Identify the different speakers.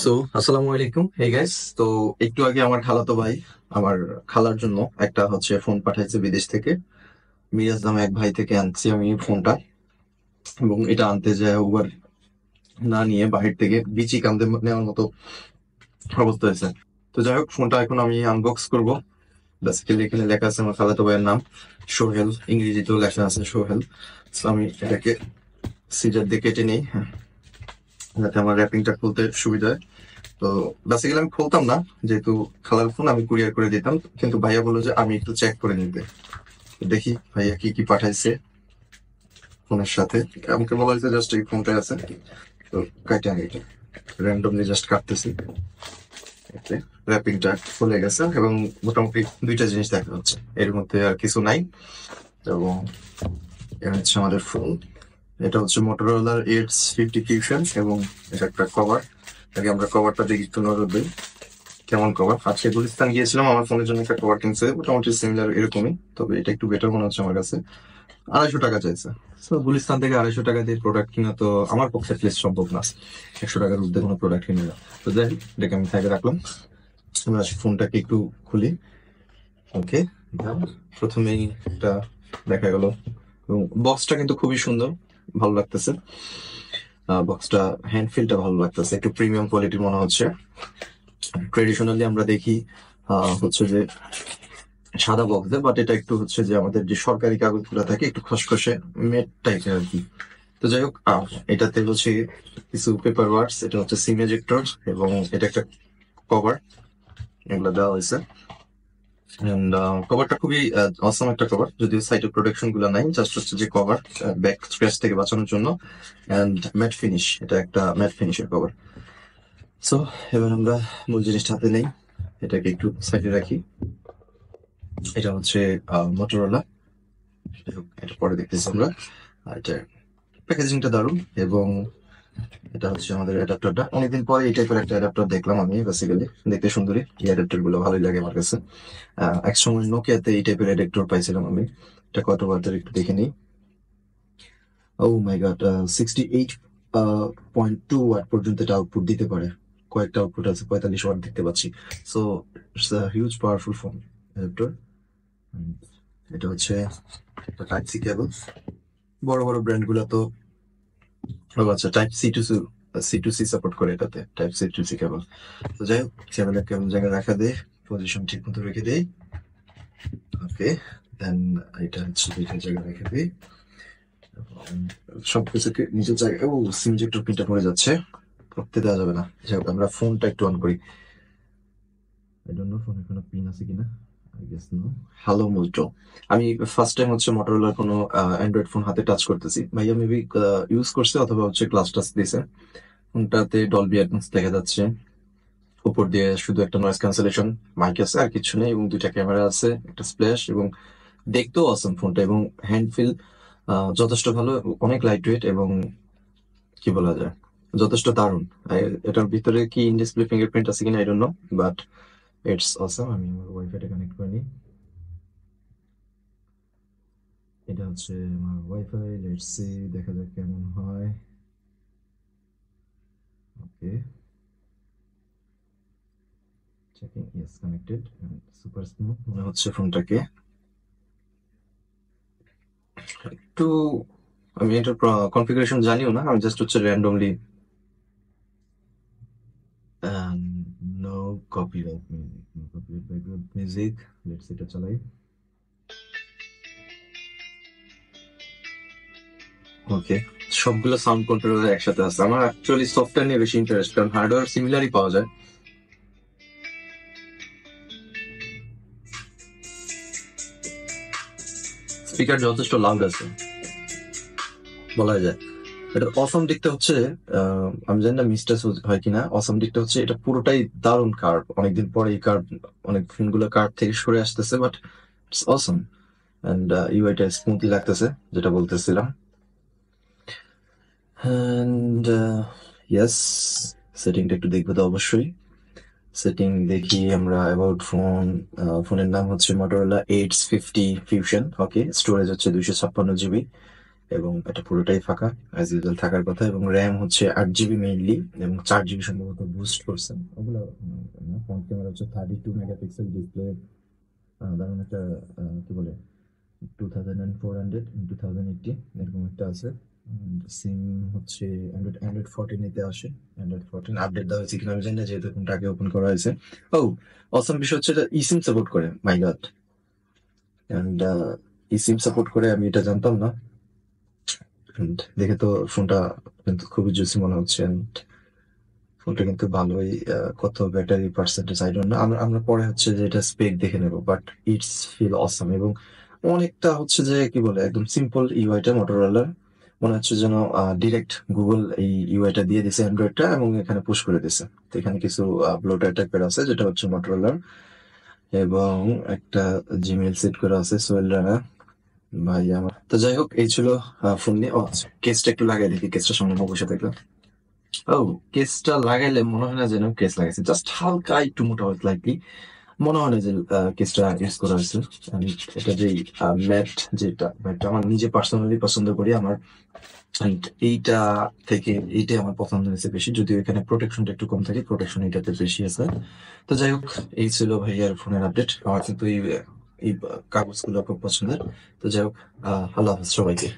Speaker 1: So আসসালামু আলাইকুম, hey guys. তো একটু আগে আমার খালাতো ভাই আমার খালার জন্য একটা ফোন পাঠাইছে বিদেশ থেকে। মিরাজ নামে এক ভাই থেকে আনছি আমি ফোনটা, এবং এটা আনতে যায় উবার না নিয়ে বাহির থেকে বিচি কান্দে নেওয়ার মতো অবস্থা হয়েছে। তো যাই হোক, ফোনটা এখন আমি আনবক্স করব। বেসিক্যালি এখানে লেখা আছে আমার খালাতো ভাইয়ের নাম সোহেল, ইংরেজিতেও লেখা আছে সোহেল। তো আমি এটাকে সিজার দিয়ে কেটে নিই, যাতে আমার র্যাপিংটা খুলতে সুবিধা হয়। তো বেসিক্যালি আমি খুলতাম না, যেহেতু খালার ফোন আমি কুরিয়ার করে দিতাম, কিন্তু ভাইয়া বললো যে আমি একটু চেক করে নিতে। তো দেখি ভাইয়া কি কি পাঠাইছে ফোনের সাথে। আমাকে বলা হয়েছে জাস্ট এই ফোনটাই আছে। তো কাইটে আমি এটা র্যান্ডমলি জাস্ট কাটতেছি। এতে র্যাপিংটা খুলে গেছে এবং মোটামুটি দুইটা জিনিস দেখা যাচ্ছে, এর মধ্যে আর কিছু নাই। এবং এটা হচ্ছে আমাদের ফোন। এটা হচ্ছে মোটরোলার এইটস 50 ফিউশন, এবং এটা একটা কভার। আগে আমরা কভারটা দেখি, একটু নজর দিই কেমন কভার। আজকে গুলিস্তান গিয়েছিলাম, আমার ফোনের জন্য একটা কভার কিনছে, মোটামুটি সিমিলার এরকমই, তবে এটা একটু বেটার মনে হচ্ছে আমার কাছে। 250 টাকা চাইছে। তো গুলিস্তান থেকে 250 টাকা দিয়ে প্রোডাক্ট কিনা তো আমার পক্ষে লিস্ট সম্ভব না, 100 টাকার ঊর্ধ্বে কোনো প্রোডাক্ট কিনে না। তো যাই হোক, এটাকে আমি সাইডে রাখলাম। আমরা ফোনটাকে একটু খুলি। ওকে, প্রথমেই একটা দেখা গেল, এবং বক্সটা কিন্তু খুবই সুন্দর, ভালো লাগতেছে। বক্সটা হ্যান্ড ফিলটা ভালো লাগতেছে, একটু প্রিমিয়াম কোয়ালিটির মনে হচ্ছে। ট্রেডিশনালি আমরা দেখি হচ্ছে যে সাদা বক্স দেয়, বাট এটা একটু যে আমাদের যে সরকারি কাগজগুলো থাকে একটু খসখসে মেট টাইপের আর কি। তো যাই হোক, এটাতে কিছু পেপার ওয়ার্কস, এটা হচ্ছে সিম এজেক্টর, এবং এটা একটা কভার এগুলো দেওয়া হয়েছে। এন্ড কভারটা খুবই অসম একটা কভার, যদিও সাইটের প্রোটেকশন গুলো নাই, জাস্ট হচ্ছে যে কভার ব্যাক স্ক্র্যাচ থেকে বাঁচানোর জন্য। এন্ড ম্যাট ফিনিশ, এটা একটা ম্যাট ফিনিশের কভার। সো এবার আমরা মূল জিনিসটা হাতে নেই, এটাকে একটু সাইডে রাখি। এটা হচ্ছে মোটরোলা, এটা পরে দেখতেছি আমরা। আর এটা প্যাকেজিংটা দারুণ, এবং এটা হচ্ছে আমাদের অ্যাডাপ্টারটা। অনেকদিন পরে এই টাইপের একটা অ্যাডাপ্টার দেখলাম আমি, বেসিক্যালি দেখতে সুন্দরী, এই অ্যাডাপ্টার গুলো ভালোই লাগে আমার কাছে। এক সময় নোকিয়াতে এই টাইপের অ্যাডাপ্টার পাইছিলাম আমি। এটা কত ওয়াটের একটু দেখে নিই। ও মাই গড, 68.2 ওয়াট পর্যন্ত এটা আউটপুট দিতে পারে। কয়েকটা আউটপুট আছে 45 ওয়াট দেখতে পাচ্ছি। So it's a huge powerful phone adapter. এটা হচ্ছে একটা টাইপ সি কেবল। বড় বড় ব্র্যান্ড গুলো তো, ও আচ্ছা, type C to C support করে এটাতে, type C to C cable. তো যাই হোক, কেবলের কেবল জায়গায় রাখা দে, পজিশন ঠিক মতো রেখে দেই। ওকে, দেন এটা হচ্ছে দুইটা জায়গায় রেখে দিই, সবকিছুকে নিজের জায়গায়। ও, সিমজেক্টর পিনটা পড়ে যাচ্ছে, করতে দেওয়া যাবে না। যাই হোক, আমরা ফোনটা একটু অন করি। আই ডোন্ট নো ফোনে কোনো পিন আছে কিনা। I guess no. হ্যালো মোল্টো। আমি ফার্স্ট টাইম মোটরোলার কোনো অ্যান্ড্রয়েড ফোন হাতে টাচ করতেছি। ভাইয়া মেবি ইউজ করছে, অথবা ক্লাস টাচ দিছে। ফোনটাতে ডলবি অ্যাটমস দেখা যাচ্ছে, উপর দিয়ে শুধু একটা নয়েজ ক্যান্সেলেশন মাইক আছে, আর কিছু নেই, এবং দুইটা ক্যামেরা আছে, একটা স্প্ল্যাশ, এবং দেখতেও অসম ফোনটা, এবং হ্যান্ড ফিল যথেষ্ট ভালো, অনেক লাইট ওয়েট, এবং কি বলা যায়, যথেষ্ট দারুণ। এটার ভিতরে কি ইন ডিসপ্লে ফিঙ্গারপ্রিন্ট আছে কিনা I don't know, but it's awesome. আমি আমার ওয়াইফাইটা কানেক্ট করে নিই। এটা হচ্ছে আমার ওয়াইফাই, লেটস সি, দেখা যাক কেমন হয়। Okay, checking, yes connected, super smooth মনে হচ্ছে ফোনটাকে। একটু, আমি এটার কনফিগারেশন জানিও না, আমি just randomly, no copyright music, no copyright background music, let's এটা চালাই। ওকে, সবগুলো সাউন্ড কন্ট্রোলার একসাথে আছে। আমার অ্যাকচুয়ালি সফটওয়্যার নিয়ে বেশি ইন্টারেস্ট, কারণ হার্ডওয়্যার সিমিলারই পাওয়া যায়। স্পিকার যথেষ্ট লাউড আছে বলা যায়। এটার অসম দিকটা আমি জানি না মিস্টেক হয় কিনা, অসম দিকটা এটা পুরোটাই দারুণ কার্ভ। অনেকদিন পরে এই কার্ভ, অনেক ফোনগুলো কার্ভ থেকে সরে আসতেছে, বাট ইটস অসম। এন্ড ইউআইটা স্মুথলি লাগতেছে, যেটা বলতেছিলাম। এন্ড ইয়েস, সেটিংটা একটু দেখবো তো অবশ্যই। সেটিং দেখি আমরা, অ্যাবাউট ফোন, ফোনের নাম হচ্ছে মোটরোলা এইটস 50 ফিউশন। ওকে, স্টোরেজ হচ্ছে 256 জিবি, এবং এটা পুরোটাই ফাঁকা অ্যাজ ইউজুয়াল থাকার কথা, এবং র্যাম হচ্ছে 8 জিবি মেইনলি, এবং 4 জিবি সম্ভবত বুস্ট করছেন ওগুলো। ফ্রন্ট ক্যামেরা হচ্ছে 32 মেগাপিক্সেল ডিসপ্লে, দারুণ একটা কি বলে 2400x2080 এরকম একটা আছে। সিম হচ্ছে অ্যান্ড্রয়েড 14 এতে আসে। অ্যান্ড্রয়েড 14 আপডেট দেওয়া হয়েছে কিনা আমি জানি না, যেহেতু ফোনটা আগে ওপেন করা হয়েছে। ও, অসম বিষয় হচ্ছে এটা ইসিম সাপোর্ট করে, মাই গড। অ্যান্ড ইসিম সাপোর্ট করে, আমি এটা জানতাম না। And দেখে তো ফোনটা কিন্তু খুবই জুসি মনে হচ্ছে। And ফোনটা কিন্তু ভালোই, কত battery percentage I don't no, আমরা আমরা পরে হচ্ছে যে এটা স্পেক দেখে নেব, বাট ইটস ফিল অসাম। এবং অনেকটা হচ্ছে যে কি বলে একদম সিম্পল ইউআইটা মোটরোলার, মনে হচ্ছে যেন ডিরেক্ট গুগল এই ইউআইটা দিয়ে দিছে অ্যান্ড্রয়েডটা এবং এখানে পুশ করে দিছে। তো এখানে কিছু ব্লোটার টাইপের আছে যেটা হচ্ছে মোটরোলার, এবং একটা জিমেল সেট করা আছে সোহেল রানা ভাই আমার। তো যাই হোক, এই ছিল ফোন নিয়ে। ও আচ্ছা, কেসটা একটু লাগাই দেখি, কেসটা সামনে বসে থাকলাম। ও, কেসটা লাগাইলে মনে হয় না যেন কেস লাগাইছে, জাস্ট হালকা একটু মোটা হয় স্লাইটলি, মনে হয় না যে কেসটা ইউজ করা হয়েছে। আমি এটা যে ম্যাট, যেটা ম্যাটটা আমার নিজে পার্সোনালি পছন্দ করি আমার, and এইটা থেকে এইটাই আমার পছন্দ হয়েছে বেশি, যদিও এখানে প্রোটেকশনটা একটু কম থাকে, প্রোটেকশন এটাতে বেশি আছে। তো যাই হোক, এই ছিল ভাইয়ার ফোনের আপডেট। আমার কিন্তু এই কাগজগুলো খুব পছন্দের। তো যাই হোক, আল্লাহ হাফেজ সবাইকে।